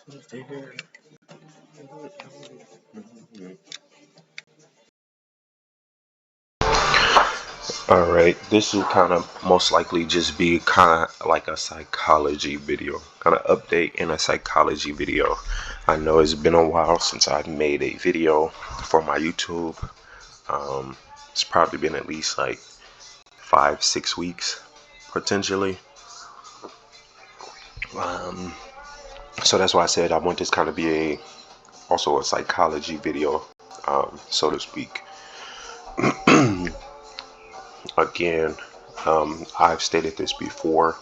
All right, this will kind of most likely just be kind of like a psychology video, kind of update in a psychology video. I know it's been a while since I've made a video for my YouTube. It's probably been at least like 5, 6 weeks, potentially. Um, so that's why I said I want this kind of be also a psychology video, so to speak. Again, I've stated this before.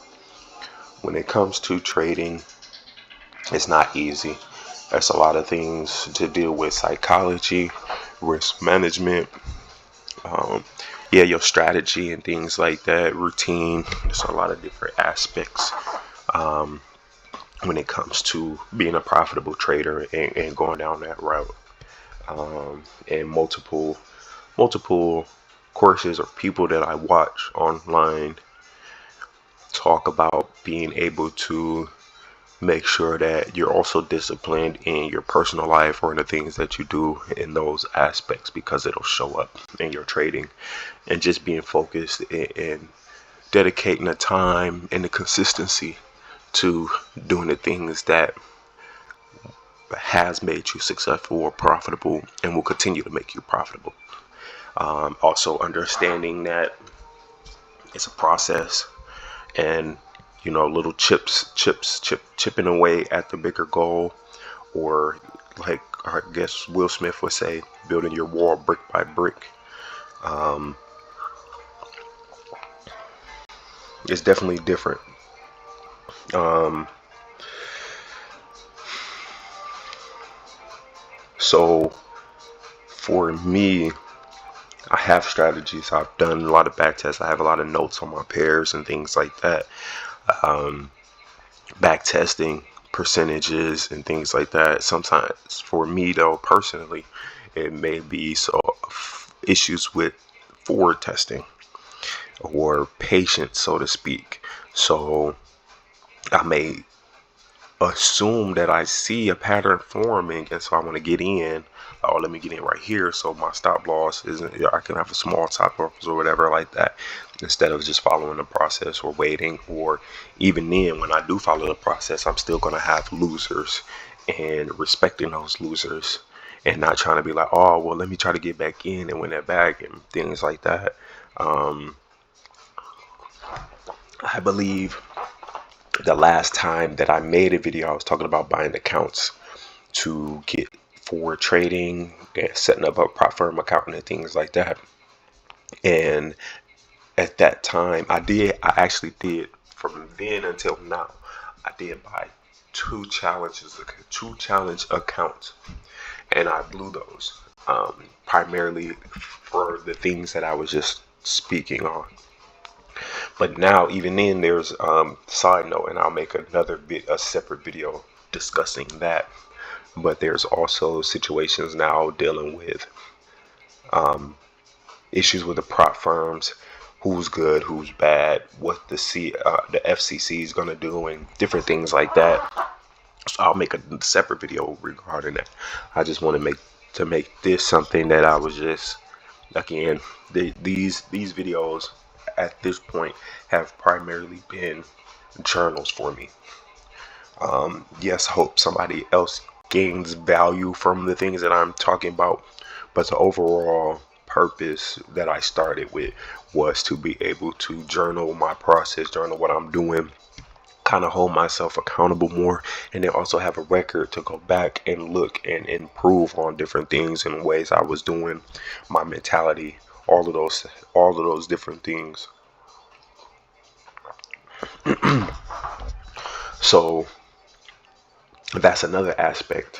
When it comes to trading, it's not easy. There's a lot of things to deal with: psychology, risk management, um, your strategy and things like that, routine. There's a lot of different aspects um, when it comes to being a profitable trader and going down that route. And multiple courses or people that I watch online talk about being able to make sure that you're also disciplined in your personal life or in the things that you do in those aspects, because it'll show up in your trading. And just being focused and dedicating the time and the consistency to doing the things that has made you successful or profitable and will continue to make you profitable. Also understanding that it's a process, and little chipping away at the bigger goal, or like I guess Will Smith would say, building your wall brick by brick. Um, it's definitely different. Um, so for me, I have strategies. I've done a lot of back tests. I have a lot of notes on my pairs and things like that. Um, Back testing percentages and things like that. Sometimes for me though, personally, it may be issues with forward testing or patience, so to speak. So I may assume that I see a pattern forming, and so I want to get in. Oh, let me get in right here, so my stop loss isn't. I can have a small stop loss or whatever like that, instead of just following the process or waiting. Or even then, when I do follow the process, I'm still gonna have losers, and respecting those losers, and not trying to be like, oh well, let me try to get back in and win that back and things like that. Um, I believe the last time that I made a video, I was talking about buying accounts to get forward trading and setting up a prop firm account and things like that. And at that time, I actually did, from then until now, I did buy two challenge accounts, and I blew those, primarily for the things that I was just speaking on. But now, even then, there's side note, and I'll make a separate video discussing that. But there's also situations now dealing with issues with the prop firms, who's good, who's bad, what the FCC is gonna do, and different things like that. So I'll make a separate video regarding that. I just want to make this something that I was just, again, these videos at this point have primarily been journals for me. Yes, hope somebody else gains value from the things that I'm talking about, but the overall purpose that I started with was to be able to journal my process, journal what I'm doing, kind of hold myself accountable more, and then also have a record to go back and look and improve on different things and ways I was doing, my mentality, all of those different things. So that's another aspect,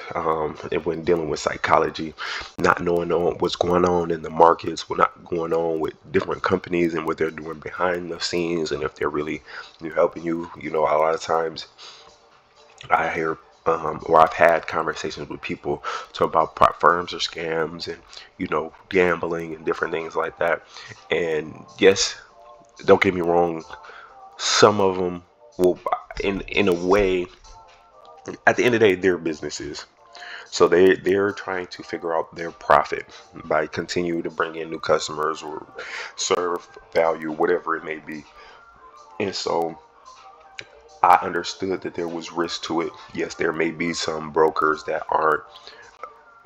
when dealing with psychology, not knowing what's going on in the markets, what's not going on with different companies and what they're doing behind the scenes, and if they're really helping you. A lot of times I hear, or I've had conversations with people talk about prop firms or scams, and gambling and different things like that. And yes, don't get me wrong, some of them will, in a way, at the end of the day, they're businesses. So they're trying to figure out their profit by continue to bring in new customers or serve value, whatever it may be. And so I understood that there was risk to it. Yes, there may be some brokers that aren't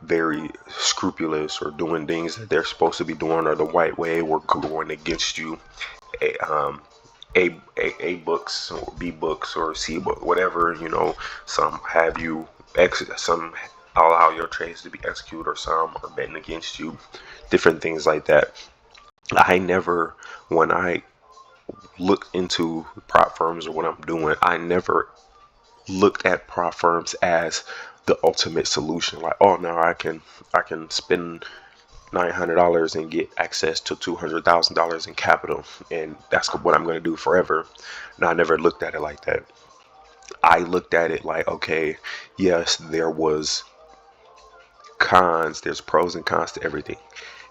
very scrupulous or doing things that they're supposed to be doing or the right way or going against you. A, um, a books or B books or C book, whatever, some have you some allow your trades to be executed or some are betting against you, different things like that. I never, when I look into prop firms or what I'm doing, I never looked at prop firms as the ultimate solution. Like, oh, now I can spend $900 and get access to $200,000 in capital, and that's what I'm going to do forever. No, I never looked at it like that. I looked at it like, okay, yes, there's pros and cons to everything.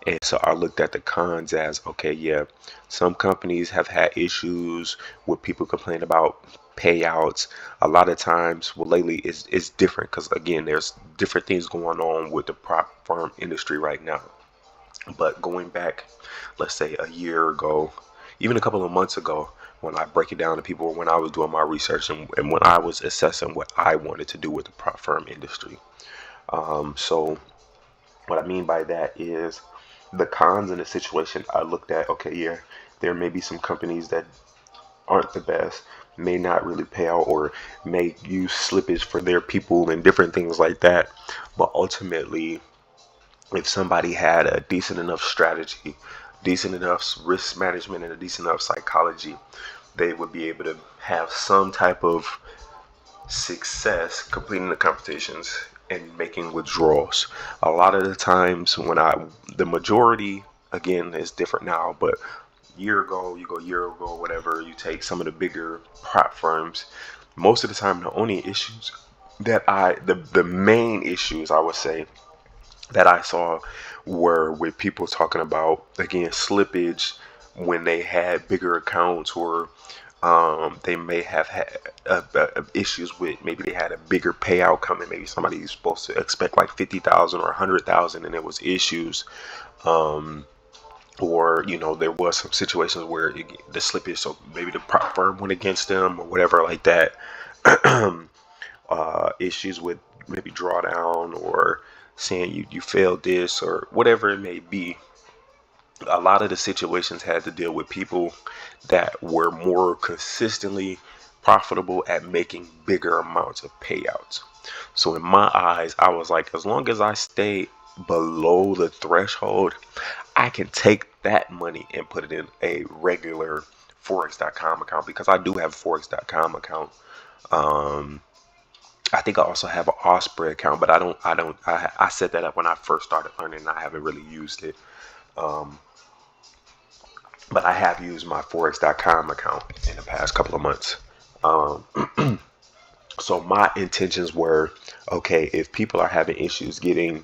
And so I looked at the cons as, okay, yeah, some companies have had issues with people complaining about payouts. A lot of times, well, lately it's different because, again, there's different things going on with the prop firm industry right now. But going back, let's say a year ago, even a couple of months ago, when I break it down to people, when I was doing my research and when I was assessing what I wanted to do with the prop firm industry. So what I mean by that is the cons in the situation. I looked at, okay, yeah, there may be some companies that aren't the best, may not really pay out, or may use slippage for their people and different things like that. But ultimately, if somebody had a decent enough strategy, decent enough risk management, and a decent enough psychology, they would be able to have some type of success completing the competitions and making withdrawals. A lot of the times the majority, again, is different now, but year ago, whatever, you take some of the bigger prop firms, most of the time, the main issues I would say that I saw were with people talking about, again, slippage when they had bigger accounts, or they may have had issues with, maybe they had a bigger payout coming. Maybe somebody's supposed to expect like 50,000 or 100,000, and there was issues. Um, or there was some situations where the slippage, so maybe the prop firm went against them or whatever like that. Issues with maybe drawdown or saying you failed this or whatever it may be. A lot of the situations had to deal with people that were more consistently profitable at making bigger amounts of payouts. So in my eyes, I was like, as long as I stay below the threshold, I can take that money and put it in a regular Forex.com account, because I do have a Forex.com account. Um, I think I also have an Osprey account, but I set that up when I first started learning, and I haven't really used it. Um, but I have used my Forex.com account in the past couple of months. Um, so my intentions were, okay, if people are having issues getting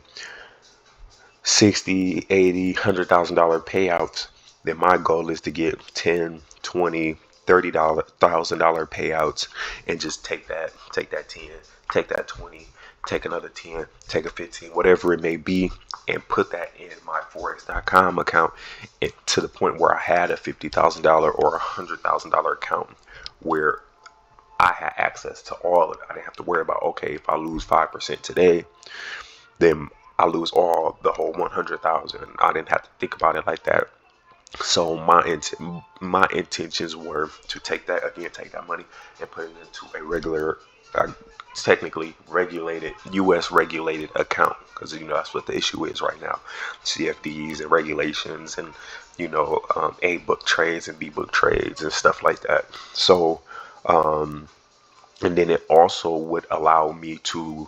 60, 80, $100,000 payouts, then my goal is to get 10, 20, $30,000 payouts, and just take that 10, take that 20, take another 10, take a 15, whatever it may be, and put that in my Forex.com account, to the point where I had a $50,000 or $100,000 account where I had access to all of it. I didn't have to worry about, okay, if I lose 5% today, then I lose the whole 100,000. I didn't have to think about it like that. So my intentions were to take that money and put it into a regular, technically regulated, U.S. regulated account, because that's what the issue is right now, CFDs and regulations, and A book trades and B book trades and stuff like that. So, and then it also would allow me to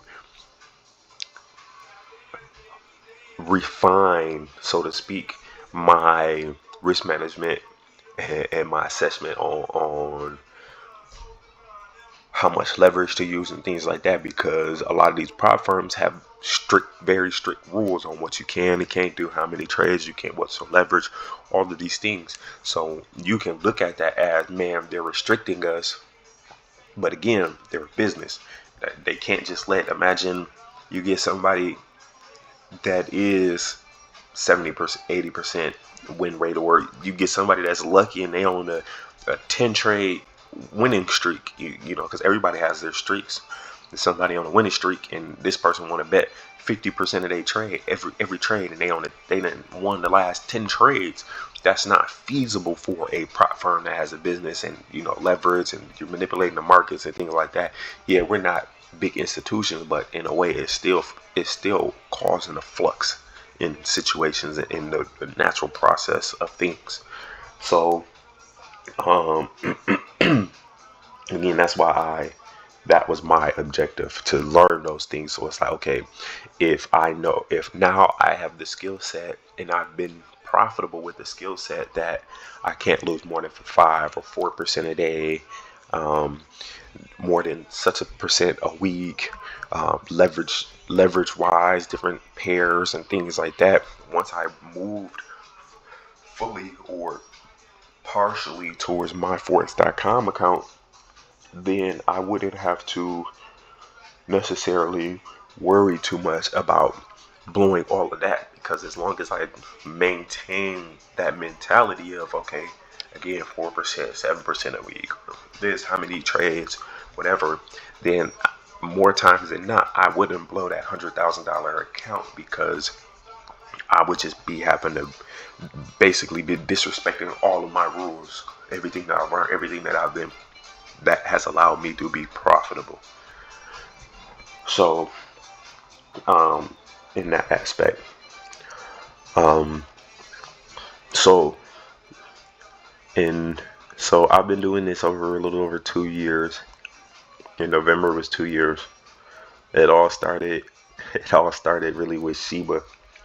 refine, so to speak, my risk management and my assessment on how much leverage to use and things like that, because a lot of these prop firms have very strict rules on what you can and can't do, how many trades you can, what's the leverage, all of these things. So you can look at that as, man, they're restricting us, but again, they're a business. they can't just imagine you get somebody that is 70%, 80% win rate, or you get somebody that's lucky and they own a 10 trade winning streak, you know, because everybody has their streaks. There's somebody on a winning streak, and this person want to bet 50% of their trade every trade, and they done won the last 10 trades. That's not feasible for a prop firm that has a business and, you know, leverage, and you're manipulating the markets and things like that. Yeah, we're not big institutions, but in a way, it's still causing a flux in situations in the natural process of things. So, again, that's why that was my objective, to learn those things. So it's like, okay, if now I have the skill set and I've been profitable with the skill set, that I can't lose more than 5 or 4% a day, more than such a percent a week, leverage wise, different pairs and things like that. Once I moved fully or partially towards my Forex.com account, then I wouldn't have to necessarily worry too much about blowing all of that, because as long as I maintain that mentality of, okay, again, 4%, 7% a week, this, how many trades, whatever, then more times than not, I wouldn't blow that $100,000 account, because I would just be having to basically be disrespecting all of my rules, everything that I've learned, everything that I've been, that has allowed me to be profitable. So, in that aspect, so I've been doing this over a little over 2 years. In November was 2 years. It all started really with Shiba.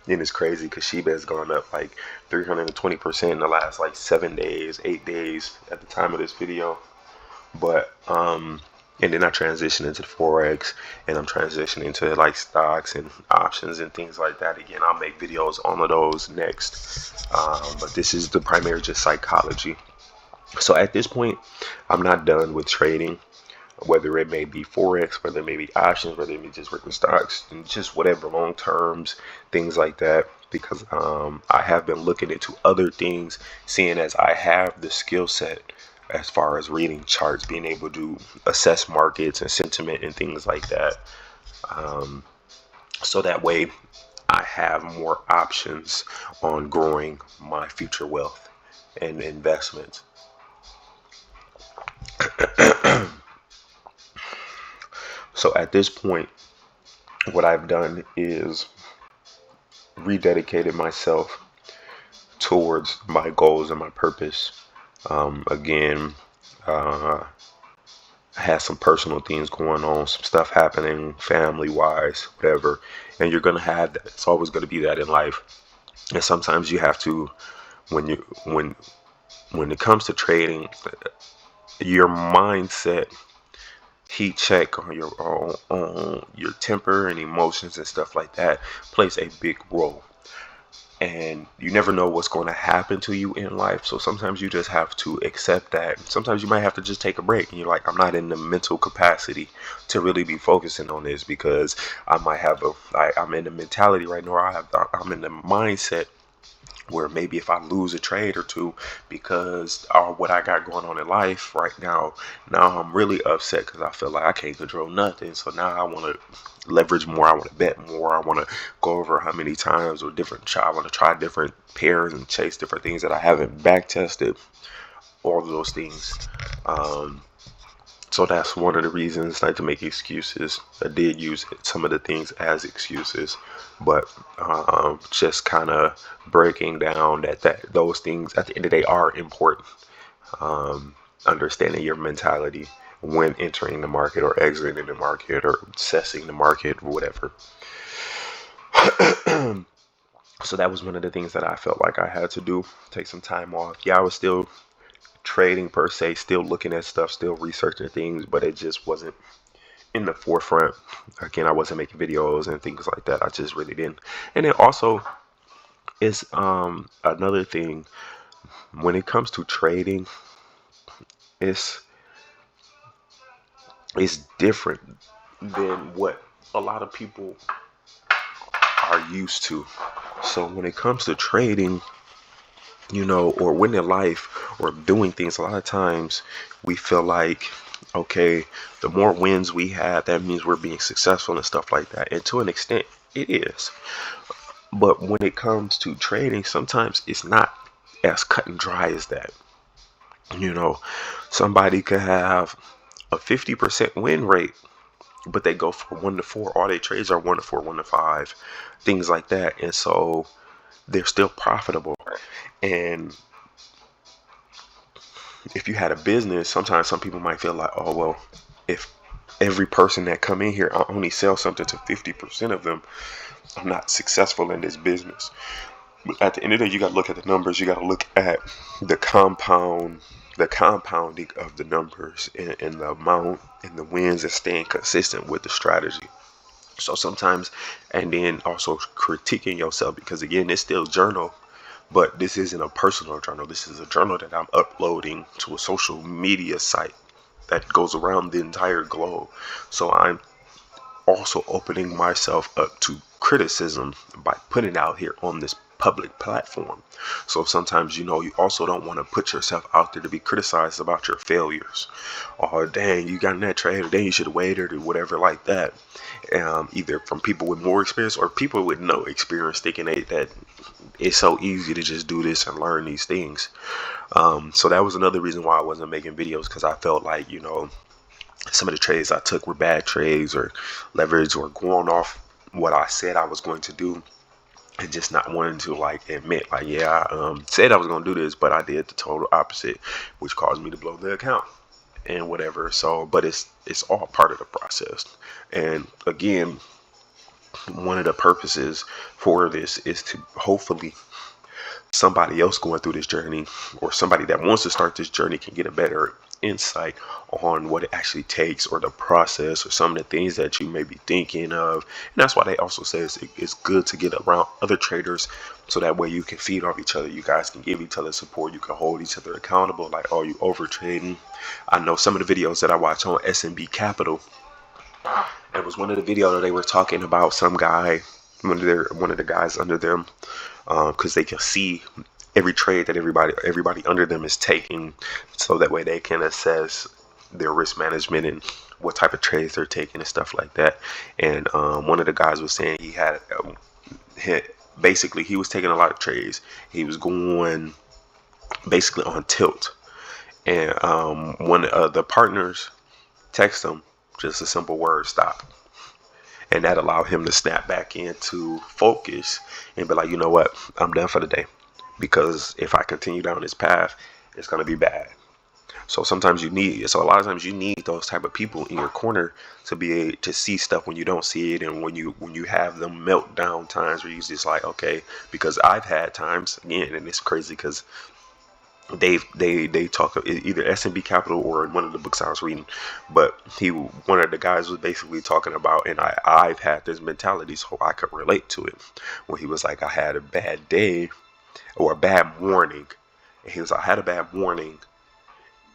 And it's crazy because Shiba has gone up like 320% in the last like 7 days, 8 days at the time of this video. But and then I transitioned into the Forex, and I'm transitioning to like stocks and options and things like that. Again, I'll make videos on those next. But this is the primary, just psychology. So at this point, I'm not done with trading, whether it may be Forex, whether it may be options, whether it may just work with stocks, and just whatever, long terms, things like that. Because I have been looking into other things, seeing as I have the skill set as far as reading charts, being able to assess markets and sentiment and things like that. So that way I have more options on growing my future wealth and investments. So at this point, what I've done is rededicated myself towards my goals and my purpose. Again, I had some personal things going on, some stuff happening family wise, whatever. And you're gonna have that. It's always gonna be that in life. And sometimes you have to, when it comes to trading, your mindset, heat check on your temper and emotions and stuff like that plays a big role. And you never know what's going to happen to you in life. So sometimes you just have to accept that. Sometimes you might have to just take a break, and you're like, I'm not in the mental capacity to really be focusing on this, because I might have I'm in the mentality right now, I'm in the mindset where maybe if I lose a trade or two because of what I got going on in life right now I'm really upset because I feel like I can't control nothing. So now I want to leverage more. I want to bet more. I want to go over how many times or I want to try different pairs and chase different things that I haven't back tested. All of those things. So that's one of the reasons, not to make excuses. I did use some of the things as excuses, but just kind of breaking down that those things at the end of the day are important. Understanding your mentality when entering the market or exiting the market or assessing the market or whatever. So that was one of the things that I felt like I had to do, take some time off. Yeah, I was still trading per se, still looking at stuff, still researching things, but it just wasn't in the forefront. Again, I wasn't making videos and things like that. I just really didn't. And it also is another thing when it comes to trading, it's different. than what a lot of people are used to. So when it comes to trading, or winning life or doing things, a lot of times we feel like, okay, the more wins we have, that means we're being successful and stuff like that. And to an extent, it is. But when it comes to trading, sometimes it's not as cut and dry as that. You know, somebody could have a 50% win rate, but they go for 1 to 4. All their trades are 1 to 4, 1 to 5, things like that. And so they're still profitable. And if you had a business, sometimes some people might feel like, oh, well, if every person that come in here, I only sell something to 50% of them, I'm not successful in this business. But at the end of the day, you got to look at the numbers. You got to look at the compounding of the numbers, and the amount and the wins, and staying consistent with the strategy. So sometimes, and then also critiquing yourself, because again, it's still journal, but this isn't a personal journal. This is a journal that I'm uploading to a social media site that goes around the entire globe. So I'm also opening myself up to criticism by putting it out here on this public platform. So sometimes, you also don't want to put yourself out there to be criticized about your failures. Oh, dang, you got in that trade, or dang, you should have waited, or whatever like that. Either from people with more experience or people with no experience, thinking that it's so easy to just do this and learn these things. So that was another reason why I wasn't making videos, because I felt like, some of the trades I took were bad trades, or leverage, or going off what I said I was going to do, and just not wanting to admit, yeah, I said I was going to do this, but I did the total opposite, which caused me to blow the account and whatever. So, but it's all part of the process. And again, one of the purposes for this is to hopefully somebody else going through this journey, or somebody that wants to start this journey, can get a better insight on what it actually takes, or the process, or some of the things that you may be thinking of. And that's why they also say it's good to get around other traders, so that way you can feed off each other. You guys can give each other support. You can hold each other accountable. Like, oh, you over trading? I know some of the videos that I watch on SMB Capital, it was one of the videos that they were talking about some guy, one of the guys under them, because they can see every trade that everybody under them is taking, so that way they can assess their risk management and what type of trades they're taking and stuff like that. And one of the guys was saying basically he was taking a lot of trades. He was going basically on tilt, and one of the partners text him just a simple word, stop. And that allowed him to snap back into focus and be like, you know what, I'm done for the day, because if I continue down this path, it's going to be bad. So a lot of times you need those type of people in your corner to be able to see stuff when you don't see it. And when you have them meltdown times where you just like, okay, because I've had times, again, and it's crazy because they talk either SMB Capital or in one of the books I was reading, but one of the guys was basically talking about, and I've had this mentality, so I could relate to it, when he was like, I had a bad day or a bad morning, and he was like, I had a bad morning,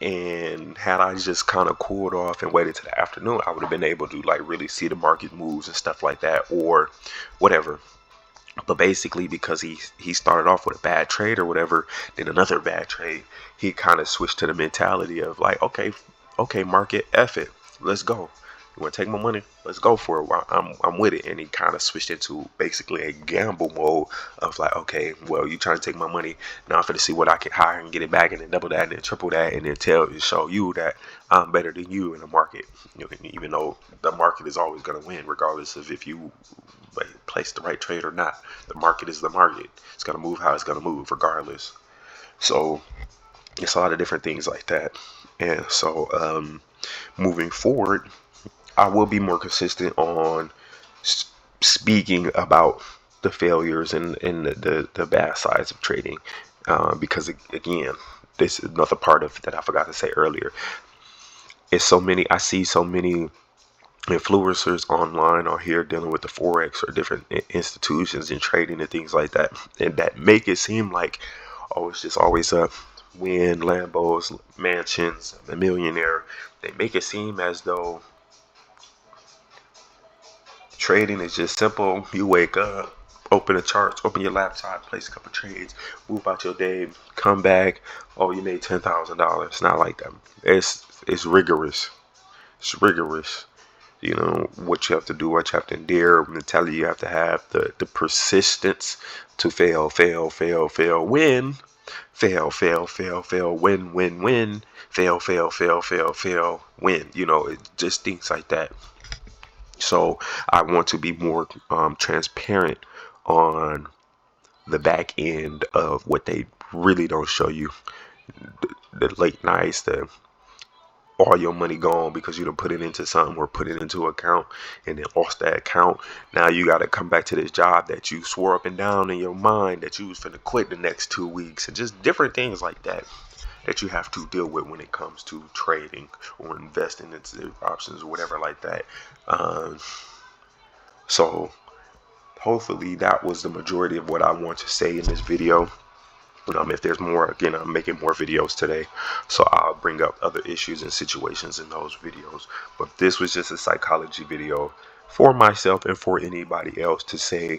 and had I just kind of cooled off and waited till the afternoon, I would have been able to really see the market moves and stuff like that, or whatever. But basically, because he started off with a bad trade or whatever, then another bad trade, he kind of switched to the mentality of like, okay, market, F it, let's go. You want to take my money? Let's go for it. I'm with it. And he kind of switched into basically a gamble mode of like, okay, well, you trying to take my money. Now I'm going to see what I can hire and get it back, and then double that, and then triple that, and then show you that I'm better than you in the market. Even though the market is always going to win, regardless of if you place the right trade or not. The market is the market. It's going to move how it's going to move regardless. So it's a lot of different things like that. And so moving forward, I will be more consistent on speaking about the failures and the bad sides of trading, because again, this is another part of that I forgot to say earlier. I see so many influencers online are here dealing with the forex or different institutions and trading and things like that, and that make it seem like, oh, it's just always a win, Lambos, mansions, a millionaire. They make it seem as though Trading is just simple. You wake up, open the charts, open your laptop, place a couple trades, move out your day, come back. Oh, you made $10,000. It's not like that. It's rigorous. It's rigorous. You know what you have to do, what you have to endure, mentality you have to have, the persistence to fail, win, win, fail, win. You know, it just things like that. So I want to be more transparent on the back end of what they really don't show you. The late nights, all your money gone because you done put it into something or put it into an account and then lost that account. Now you got to come back to this job that you swore up and down in your mind that you was finna quit the next 2 weeks, and just different things like that you have to deal with when it comes to trading or investing into options or whatever like that. So hopefully that was the majority of what I want to say in this video. If there's more, again, I'm making more videos today, so I'll bring up other issues and situations in those videos. But this was just a psychology video for myself and for anybody else to say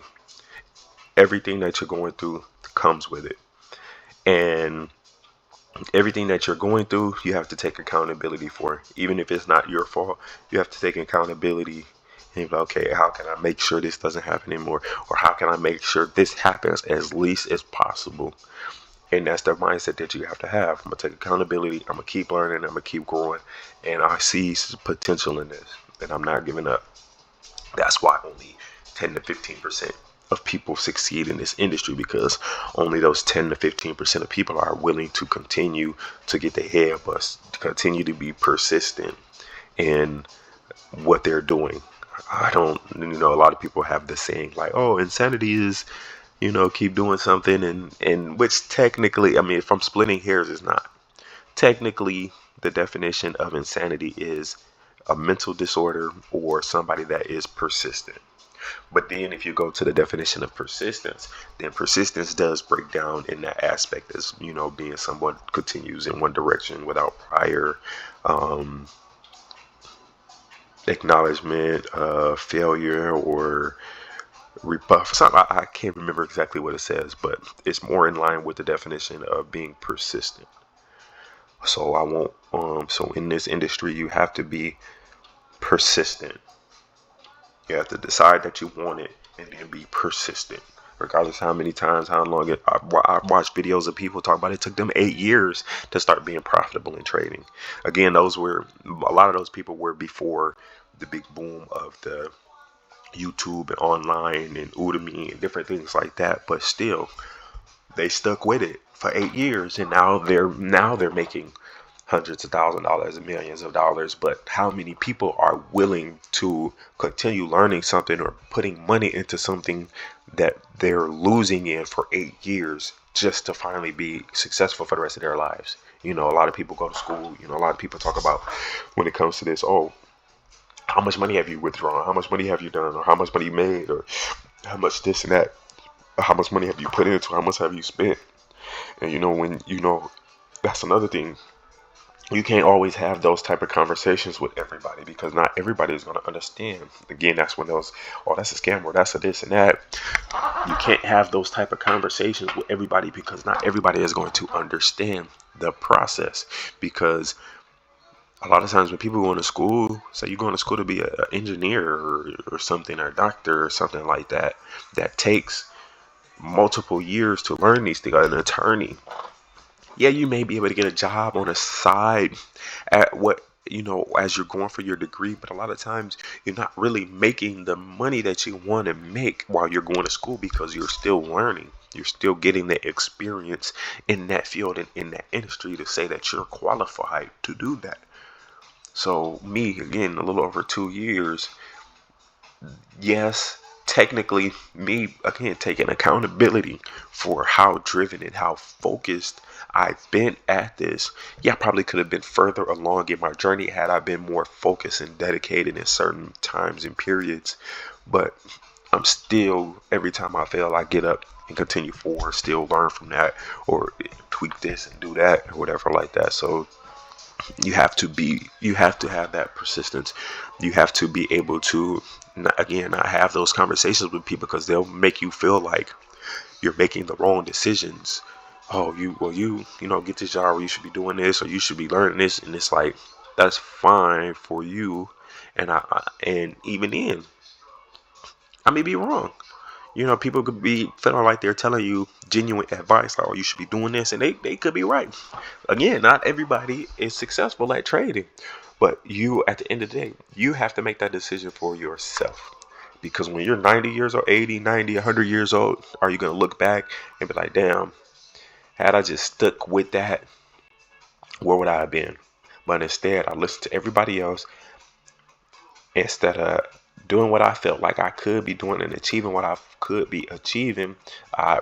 everything that you're going through comes with it. And everything that you're going through, you have to take accountability for. Even if it's not your fault, you have to take accountability. And be like, okay, how can I make sure this doesn't happen anymore? Or how can I make sure this happens as least as possible? And that's the mindset that you have to have. I'm going to take accountability. I'm going to keep learning. I'm going to keep growing. And I see potential in this. And I'm not giving up. That's why only 10 to 15% of people succeed in this industry, because only those 10 to 15% of people are willing to continue to get their head bust, to continue to be persistent in what they're doing. I don't, a lot of people have the saying like, oh, insanity is, keep doing something, and which technically, if I'm splitting hairs, is not. Technically, the definition of insanity is a mental disorder or somebody that is persistent. But then if you go to the definition of persistence, then persistence does break down in that aspect as, being someone continues in one direction without prior acknowledgement of failure or rebuff. I can't remember exactly what it says, but it's more in line with the definition of being persistent. So I won't. So in this industry, you have to be persistent. You have to decide that you want it and then be persistent, regardless how many times, how long. I watched videos of people talk about it took them 8 years to start being profitable in trading. Again, a lot of those people were before the big boom of the YouTube and online and Udemy and different things like that, but still they stuck with it for 8 years, and now they're making hundreds of thousands of dollars and millions of dollars. But how many people are willing to continue learning something or putting money into something that they're losing in for 8 years just to finally be successful for the rest of their lives? A lot of people go to school, a lot of people talk about when it comes to this, oh, how much money have you withdrawn? How much money have you done? Or how much money you made? Or how much this and that? How much money have you put into? How much have you spent? And that's another thing. You can't always have those type of conversations with everybody, because not everybody is going to understand. Again, that's when those, oh, that's a scam, or that's a this and that. You can't have those type of conversations with everybody, because not everybody is going to understand the process. Because a lot of times when people go to school, say you're going to school to be an engineer or something, or a doctor or something like that, that takes multiple years to learn these things, an attorney. Yeah, you may be able to get a job on the side at as you're going for your degree, but a lot of times you're not really making the money that you want to make while you're going to school, because you're still learning. You're still getting the experience in that field and in that industry to say that you're qualified to do that. So me, again, a little over 2 years. Yes, technically me, again, taking accountability for how driven and how focused I've been at this. Yeah, I probably could have been further along in my journey had I been more focused and dedicated in certain times and periods. But I'm still, every time I fail, I get up and continue forward, still learn from that, or tweak this and do that, or whatever like that. So You have to have that persistence. You have to be able to, not have those conversations with people, because they'll make you feel like you're making the wrong decisions. Oh, get this job, or you should be doing this, or you should be learning this. And it's like, that's fine for you. And even then, I may be wrong. People could be feeling like they're telling you genuine advice, like, oh, you should be doing this, and they could be right. Again, not everybody is successful at trading, but you, at the end of the day, you have to make that decision for yourself. Because when you're 90 years old, 80, 90, 100 years old, are you going to look back and be like, damn, had I just stuck with that, where would I have been? But instead, I listened to everybody else. Instead of doing what I felt like I could be doing and achieving what I could be achieving, I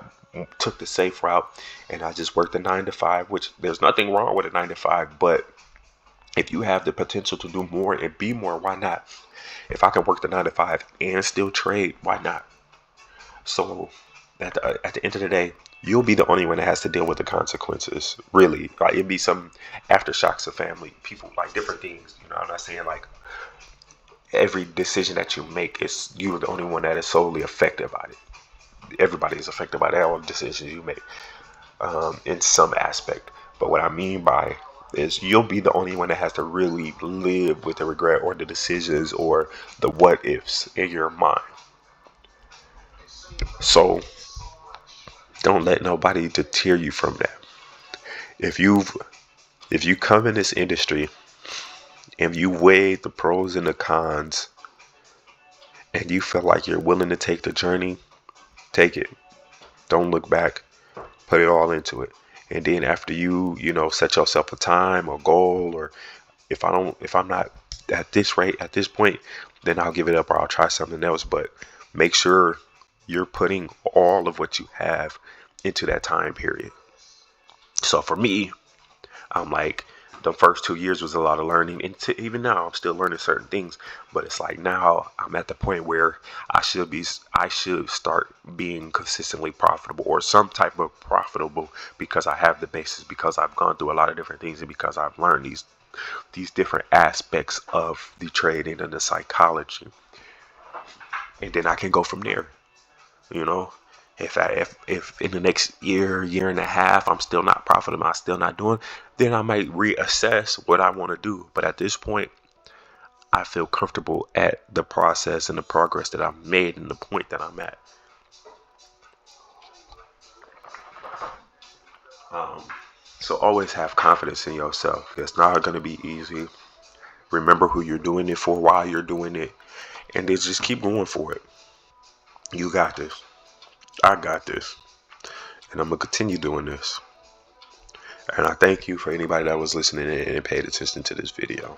took the safe route, and I just worked a 9 to 5, which there's nothing wrong with a 9 to 5. But if you have the potential to do more and be more, why not? If I can work the 9 to 5 and still trade, why not? So at the end of the day, you'll be the only one that has to deal with the consequences. Really, like, it'd be some aftershocks of family, people, like different things. I'm not saying like every decision that you make is you're the only one that is solely affected by it. Everybody is affected by all the decisions you make, in some aspect. But what I mean by is, you'll be the only one that has to really live with the regret or the decisions or the what ifs in your mind. So don't let nobody deter you from that. If you come in this industry and you weigh the pros and the cons, and you feel like you're willing to take the journey, take it. Don't look back. Put it all into it. And then after you set yourself a time or goal, or if I'm not at this rate at this point, then I'll give it up, or I'll try something else. But make sure you're putting all of what you have into that time period. So for me, I'm like, the first 2 years was a lot of learning, and even now I'm still learning certain things. But it's like, now I'm at the point where I should start being consistently profitable, or some type of profitable, because I have the basis, because I've gone through a lot of different things, and because I've learned these different aspects of the trading and the psychology, and then I can go from there. You know, if in the next year and a half I'm still not profitable, I'm still not doing, then I might reassess what I want to do. But at this point, I feel comfortable at the process and the progress that I've made and the point that I'm at. Um, so always have confidence in yourself. It's not going to be easy. Remember who you're doing it for, why you're doing it, and then just keep going for it. You got this. I got this. And I'm going to continue doing this. And I thank you for anybody that was listening and paid attention to this video.